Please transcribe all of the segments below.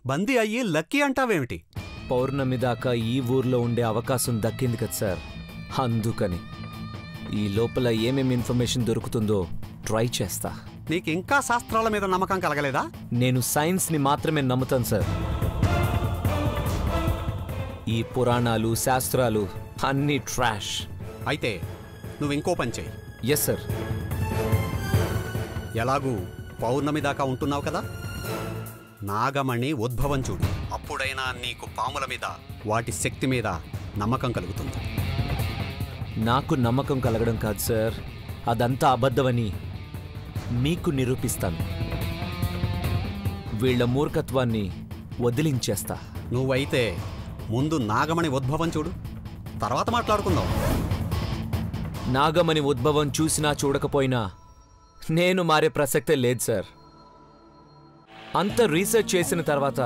బందీ అయ్యి లక్కీ అంటావేమిటి? పౌర్ణమి దాకా ఈ ఊర్లో ఉండే అవకాశం దక్కింది కదా సార్, అందుకని ఈ లోపల ఏమేమి ఇన్ఫర్మేషన్ దొరుకుతుందో ట్రై చేస్తా. నీకింకా శాస్త్రాల మీద నమ్మకం కలగలేదా? నేను సైన్స్ని మాత్రమే నమ్ముతాను సార్. ఈ పురాణాలు శాస్త్రాలు అన్నీ ట్రాష్. అయితే నువ్వు ఇంకో పని చెయ్యి. Yes sir. ఎలాగూ పౌర్ణమి దాకా ఉంటున్నావు కదా, నాగమణి ఉద్భవం చూడు. అప్పుడైనా నీకు పాముల మీద వాటి శక్తి మీద నమ్మకం కలుగుతుంది. నాకు నమ్మకం కలగడం కాదు సార్, అదంతా అబద్ధమని మీకు నిరూపిస్తాను. వీళ్ల మూర్ఖత్వాన్ని వదిలించేస్తా. నువ్వైతే ముందు నాగమణి ఉద్భవం చూడు, తర్వాత మాట్లాడుకుందాం. నాగమణి ఉద్భవం చూసినా చూడకపోయినా నేను మారే ప్రసక్తే లేదు సార్. అంత రీసెర్చ్ చేసిన తర్వాత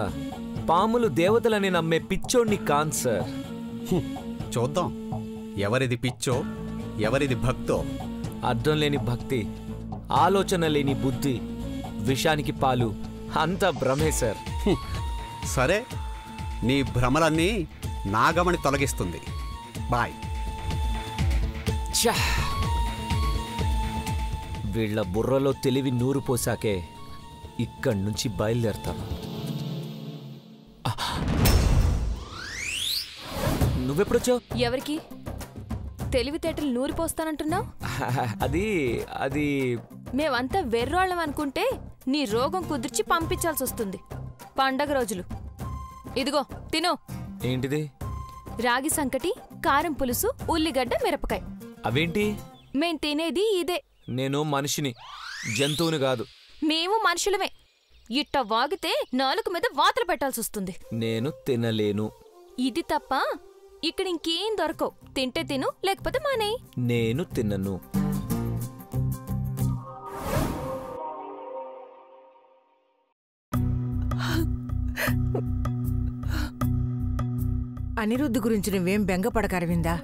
పాములు దేవతలని నమ్మే పిచ్చోడిని కాన్ సార్. చూద్దాం ఎవరిది పిచ్చో ఎవరిది భక్తో. అర్థం లేని భక్తి, ఆలోచన లేని బుద్ధి, విషానికి పాలు, అంతా భ్రమే సార్. సరే, నీ భ్రమలన్నీ నాగమణి తొలగిస్తుంది. బాయ్. వీళ్ల బుర్రలో తెలివి నూరు పోసాకే ఇక్కడి నుంచి బయలుదేరతాను. నువ్వెప్పుడొచ్చావు? ఎవరికి తెలివితేటలు నూరిపోస్తానంటున్నావు? అది మేమంతా వెర్రోళ్ళం అనుకుంటే నీ రోగం కుదిర్చి పంపించాల్సి వస్తుంది. పండగ రోజులు ఇదిగో తిను. ఏంటిది? రాగి సంకటి, కారం పులుసు, ఉల్లిగడ్డ, మిరపకాయ. అవేంటి? మేం తినేది ఇదే. నేను మనిషిని, జంతువుని కాదు. మేము మనుషులమే. ఇట్ట వాగితే నాలుగు మీద వాతలు పెట్టాల్సి వస్తుంది. నేను తినలేను. ఇది తప్ప ఇక్కడ ఇంకేం దొరకవు. తింటే తిను, లేకపోతే మానేయ్. నేను తినను. అనిరుద్ధ్ గురించి నువ్వేం బెంగపడక అరవిందా.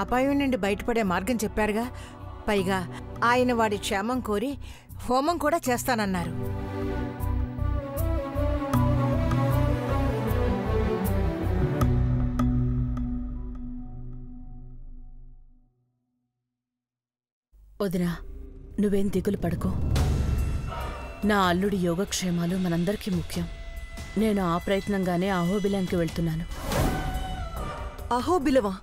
అపాయం నుండి బయటపడే మార్గం చెప్పారుగా. పైగా ఆయన వాడి క్షేమం కోరి హోమం కూడా చేస్తానన్నారు. వదినా, నువ్వేం దిగులు పడుకో. నా అల్లుడి యోగక్షేమాలు మనందరికీ ముఖ్యం. నేను ఆ ప్రయత్నంగానే అహోబిలానికి వెళ్తున్నాను. అహోబిలవా?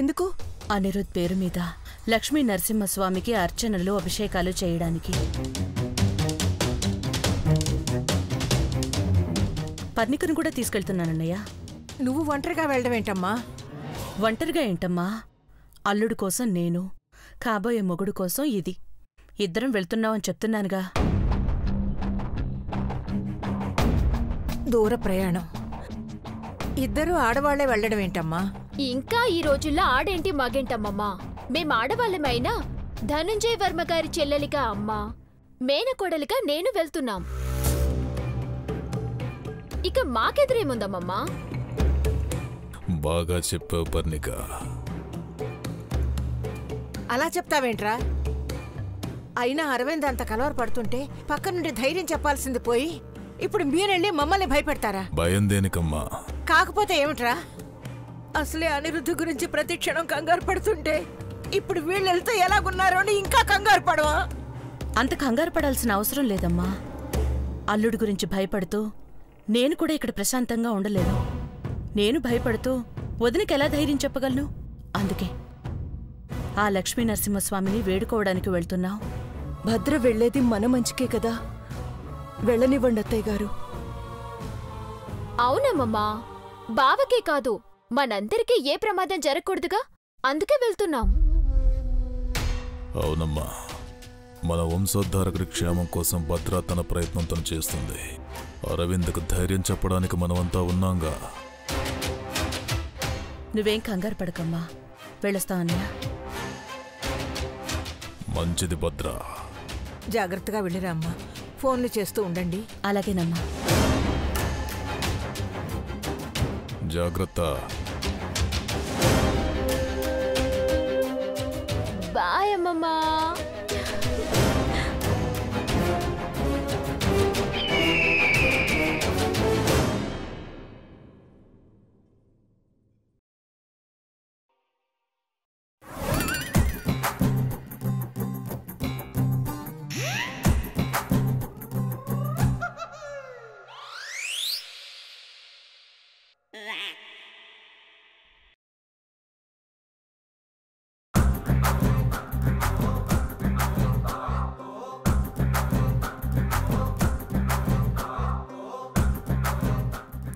ఎందుకు? అనిరుద్ పేరు మీద లక్ష్మీ నరసింహస్వామికి అర్చనలు, అభిషేకాలు చేయడానికి. పర్ణికను కూడా తీసుకెళ్తున్నానన్నయ్య. నువ్వు ఒంటరిగా వెళ్ళడమేంటమ్మా? ఒంటరిగా ఏంటమ్మా? అల్లుడు కోసం నేను, కాబోయే మొగుడు కోసం ఇది. ఇద్దరం వెళ్తున్నామని చెప్తున్నానుగా. దూర ప్రయాణం. ఇద్దరూ ఆడవాళ్లే వెళ్ళడమేంటమ్మా? ఇంకా ఈ రోజుల్లో ఆడేంటి మగేంటమ్మమ్మా? మేం ఆడవాళ్ళమైనా ధనుంజయ వర్మ గారి చెల్లెలిగా అమ్మా, మేనకోడలిగా నేను వెళ్తున్నాం. ఇక మాకెదురేముందమ్మమ్మా? బాగా చెప్పావు పర్ణిక. అలా చెప్తావేంట్రా? అయినా అరవింద్ అంత కలవర పడుతుంటే పక్క నుండి ధైర్యం చెప్పాల్సింది పోయి ఇప్పుడు మీరెళ్ళి మమ్మల్ని భయపెడతారా? భయం దేనికమ్మా? కాకపోతే ఏమిట్రా, అసలే అనిరుద్ధ గురించి ప్రతి క్షణం కంగారు పడుతుంటే ఇప్పుడు వీళ్ళు వెళ్తే ఎలాగున్నారో అని ఇంకా కంగారు పడవా? అంత కంగారు పడాల్సిన అవసరం లేదమ్మా. అల్లుడి గురించి భయపడుతూ నేను కూడా ఇక్కడ ప్రశాంతంగా ఉండలేను. నేను భయపడుతూ వదినకెలా ధైర్యం చెప్పగలను? అందుకే ఆ లక్ష్మీ నరసింహస్వామిని వేడుకోవడానికి వెళ్తున్నావు. భద్ర వెళ్లేది మన మంచికే కదా, వెళ్ళనివ్వండి అత్తయ్య గారు. అవునమ్మమ్మా, బావకే కాదు మనందరికీ ఏ ప్రమాదం జరగకూడదుగా, అందుకే వెళ్తున్నాం. అవునమ్మా, మన వంశోద్ధారకుడి క్షేమం కోసం భద్ర తన ప్రయత్నం తను చేస్తుంది. అరవింద్కు ధైర్యం చెప్పడానికి మనమంతా ఉన్నాంగా. నువ్వేం కంగారు పడకమ్మా, వెళ్ళొస్తా అన్నయ్య. మంచిది భద్ర. జాగ్రత్తగా వెళ్ళిరా అమ్మా. ఫోన్లు చేస్తూ ఉండండి. అలాగేనమ్మా. జాగ్రత్త. బాయ్ అమ్మమ్మ.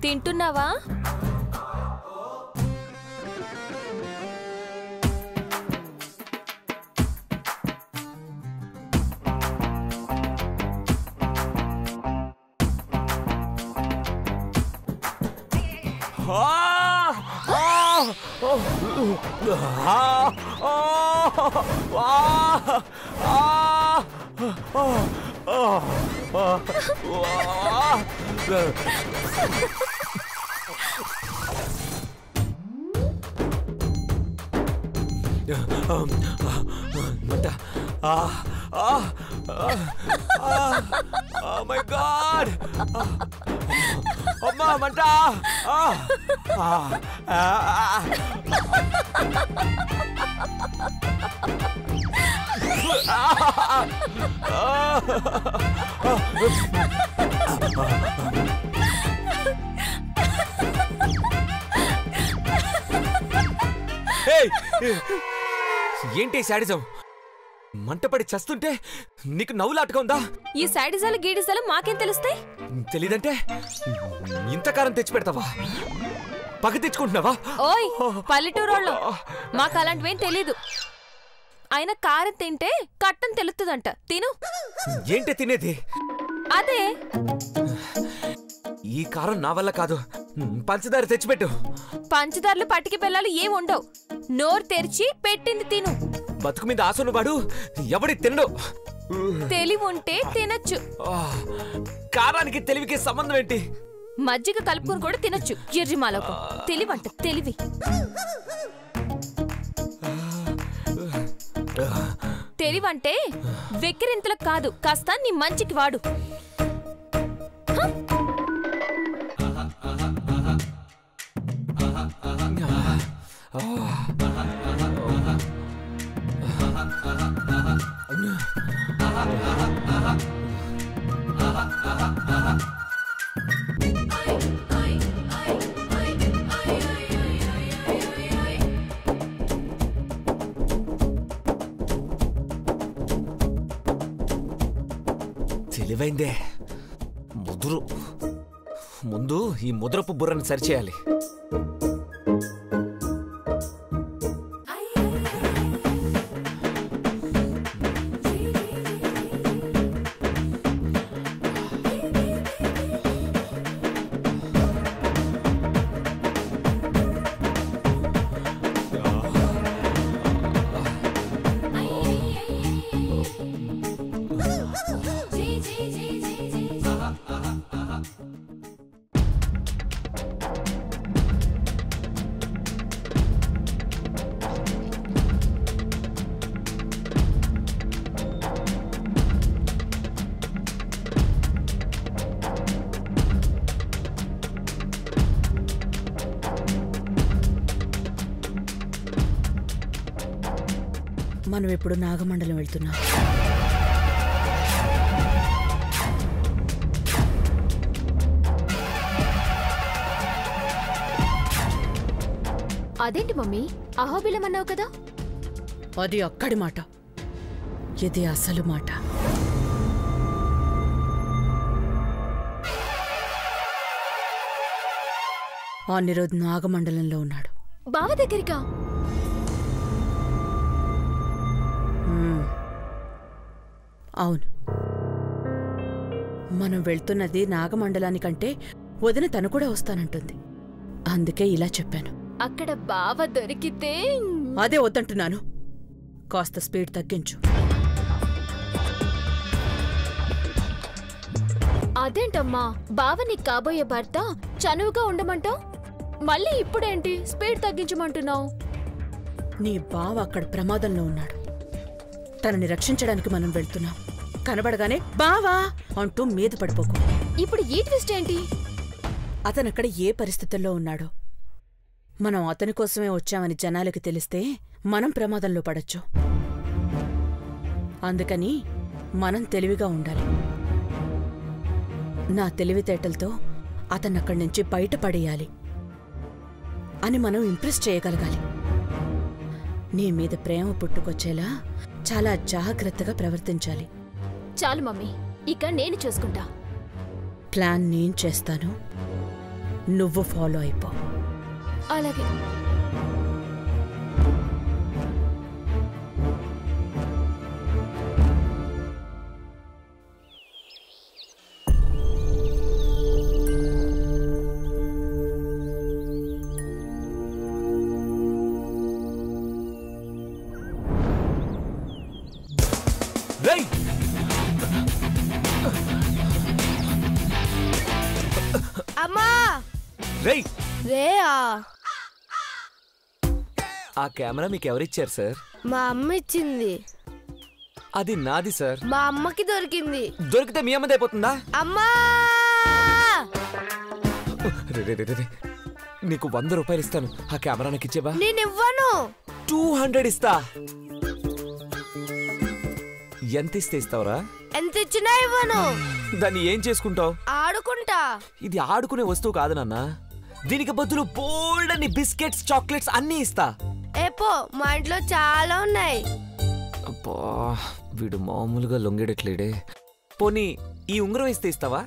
తింటున్నావా? Oh my God! అమ్మా మంట! ఏంటి శాడిజం? మంటపడి చస్తుంటే నీకు నవ్వులాటగా ఉందా? ఈ సైడిజాలు గీడిజాలు మాకేం తెలుస్తాయి? తెలీదంటే ఇంత కారం తెచ్చి పెడతావా? పగ తెచ్చుకుంటున్నావా? ఓయ్ పల్లెటూరోళ్ళం, మాకు అలాంటివేం తెలీదు. అయినా కారం తింటే కట్టం తెలుస్తుందంట. తిను. ఏంటి తినేది? అదే. ఈ కారం నా వల్ల కాదు. పంచదార తెచ్చిపెట్టు. పంచదారలు పట్టికి బెల్లాలు ఏం ఉండవు. నోరు తెరిచి పెట్టింది తిను. బతుకు మీద ఆసను వాడు ఎవడి తినడు. తెలివి ఉంటే తినచ్చు. కారానికి తెలివికి సంబంధం ఏంటి? మజ్జిగ కలుపుకొని కూడా తినచ్చు. ఎర్రిమాలకు తెలివంట తెలివి. తెలివంటే వెక్కిరింతలకు కాదు, కాస్త నీ మంచికి వాడు. తెలివైందే. ముదురు. ముందు ఈ ముద్రపు బుర్రని సరిచేయాలి. మనం ఇప్పుడు నాగమండలం వెళ్తున్నాం. అదేంటి మమ్మీ, అహోబిలం అన్నావు కదా? అది అక్కడి మాట, ఇది అసలు మాట. ఆ నిరోధ్ నాగమండలంలో ఉన్నాడు. బావ దగ్గరికా? అవును, మనం వెళ్తున్నది నాగమండలానికంటే వదిన తను కూడా వస్తానంటుంది. అందుకే ఇలా చెప్పాను. అక్కడ బావ దొరికితే అదే వద్దంటున్నాను. కాస్త స్పీడ్ తగ్గించు. అదేంటమ్మా, బావ నీకు కాబోయే భర్త చనువుగా ఉండమంటావు, మళ్ళీ ఇప్పుడేంటి స్పీడ్ తగ్గించమంటున్నావు? నీ బావ అక్కడ ప్రమాదంలో ఉన్నాడు. తనని రక్షించడానికి మనం వెళ్తున్నాం. కనబడగానే బావా అంటూ మీద పడిపోకు. ఇప్పుడు ఈ ట్విస్ట్ ఏంటి? అతనక్కడ ఏ పరిస్థితుల్లో ఉన్నాడో, మనం అతని కోసమే వచ్చామని జనాలకి తెలిస్తే మనం ప్రమాదంలో పడొచ్చు. అందుకని మనం తెలివిగా ఉండాలి. నా తెలివితేటలతో అతన్నక్కడి నుంచి బయటపడేయాలి అని మనం ఇంప్రెస్ చేయగలగాలి. నీ మీద ప్రేమ పుట్టుకొచ్చేలా చాలా జాగ్రత్తగా ప్రవర్తించాలి. చాలు మమ్మీ, ఇక నేను చూసుకుంటా. ప్లాన్ నేను చేస్తాను, నువ్వు ఫాలో అయిపో. అలాగే. అమ్మా రేయ్, రేయా, ఆ కెమెరా మీకు ఎవరిచ్చారు సార్? మా అమ్మ ఇచ్చింది. అది నాది సార్. మా అమ్మకి దొరికింది. దొరికితే మీ అమ్మది అయిపోతుందా? అమ్మా, నీకు 100 రూపాయలు ఇస్తాను. ఆ కెమెరా నాకు ఇచ్చేవా? నేను ఇవ్వను. 200 ఇస్తా. ఎంత ఇస్తే ఇస్తావురా? ఎంత ఇచ్చినా ఇవ్వను. దాన్ని ఏం చేసుకుంటావు? ఆడుకుంటా. ఇది ఆడుకునే వస్తువు కాదు నాన్న. దీనికి బదులు బోల్డ్ అని బిస్కెట్స్, చాక్లెట్స్ అన్నీ ఇస్తా. ఏపో, మా ఇంట్లో చాలా ఉన్నాయి. అబ్బా, వీడు మామూలుగా లొంగేడట్లేడే. పోనీ ఈ ఉంగరం ఇస్తే ఇస్తావా?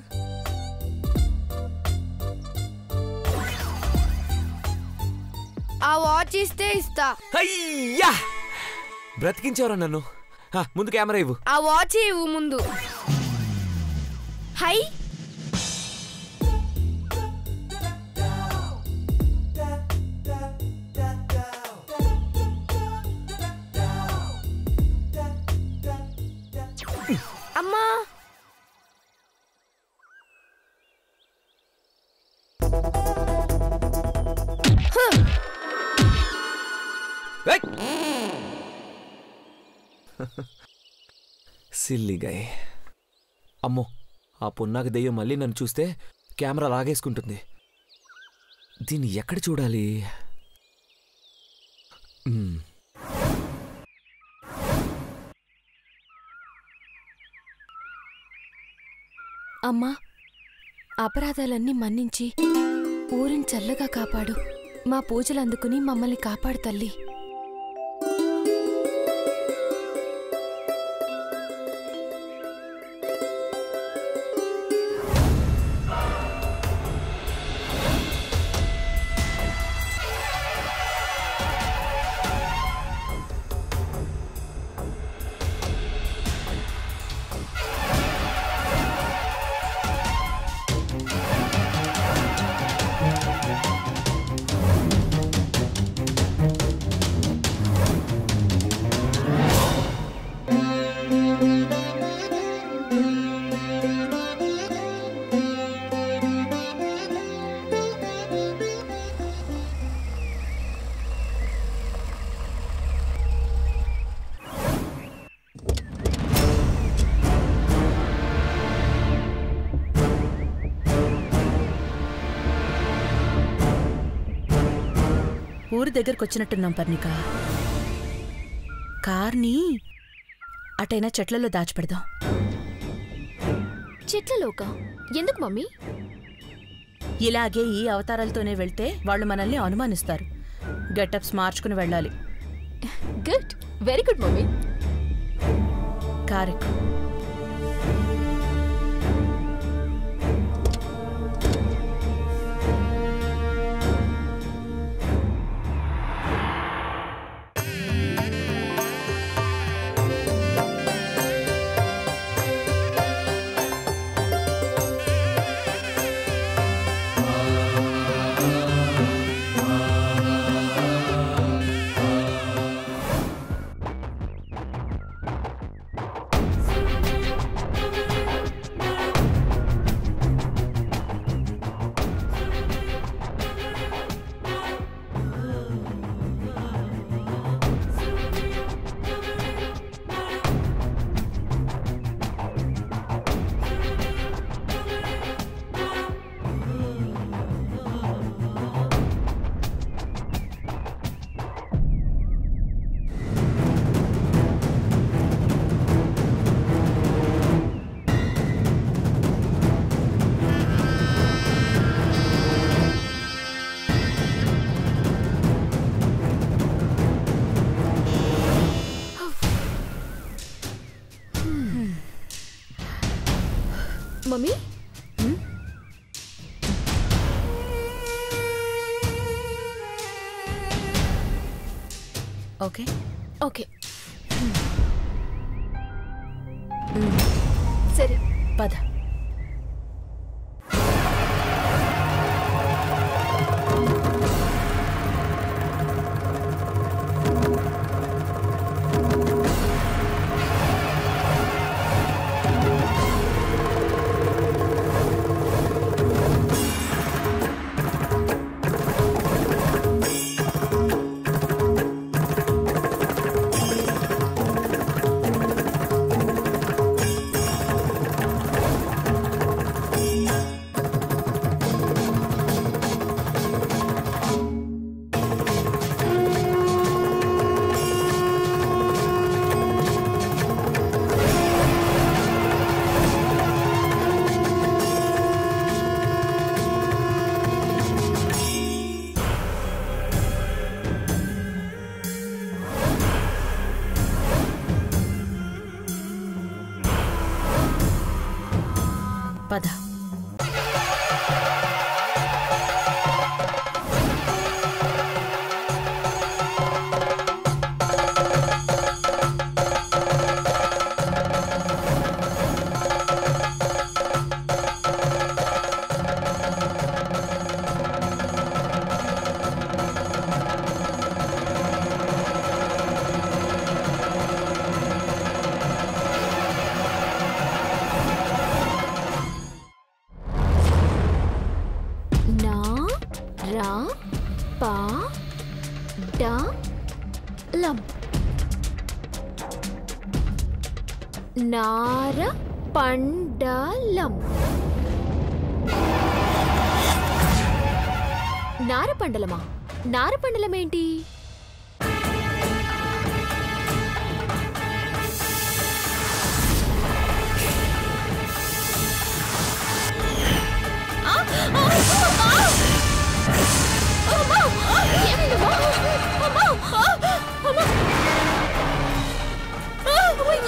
ఆ వాచ్ ఇస్తే ఇస్తా. అయ్యా, బ్రతికించావురా నన్ను. ముందు కెమెరా ఇవ్వు. ఆ వాచ్ ఇవ్వు ముందు. హై, అమ్మా. సిల్లిగాయ్. అమ్మో, ఆ పున్నాకి దెయ్యం మళ్ళీ నన్ను చూస్తే కెమెరా లాగేసుకుంటుంది. దీన్ని ఎక్కడ చూడాలి? అమ్మా, అపరాధాలన్నీ మన్నించి ఊరిని చల్లగా కాపాడు. మా పూజలు అందుకుని మమ్మల్ని కాపాడు తల్లి. ఊరి దగ్గరకొచ్చినట్టున్నాం పర్ణిక. కార్ని అటైనా చెట్లలో దాచిపెడదాం. చెట్లలోకా? ఎందుకు మమ్మీ? ఇలాగే ఈ అవతారాలతోనే వెళ్తే వాళ్ళు మనల్ని అనుమానిస్తారు. గెటప్స్ మార్చుకుని వెళ్ళాలి. Good, very good mummy. Correct. Mummy okay okay సరే పద. పద. నార పండలం. నారపండలమా? నారపండలం ఏంటి?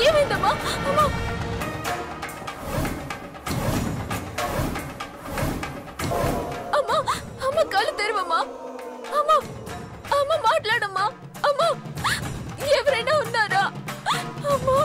ఏమైందమ్మా? అమ్మా అమ్మ కళ్ళు తెరవమ్మా. అమ్మా అమ్మ మాట్లాడమ్మా. అమ్మా ఎవరైనా ఉన్నారా? అమ్మా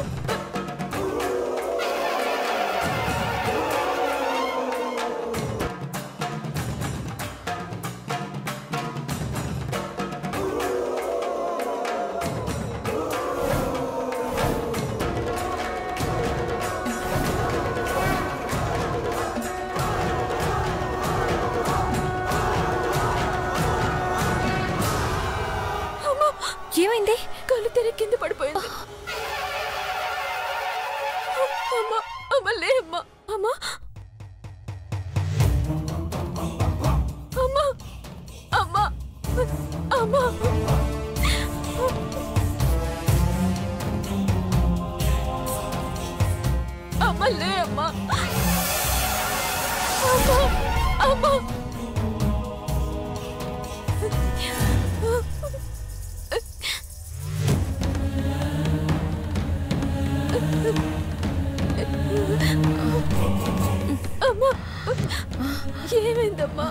ఏమైంది? కళ్ళు తెరి కింద పడిపోయింది. అమ్మా అమ్మ లే అమ్మా. అమ్మా అమ్మా అమ్మా అమ్మా అమ్మ లే అమ్మా. అమ్మా అమ్మా అమ్మా ఏమైందమ్మా?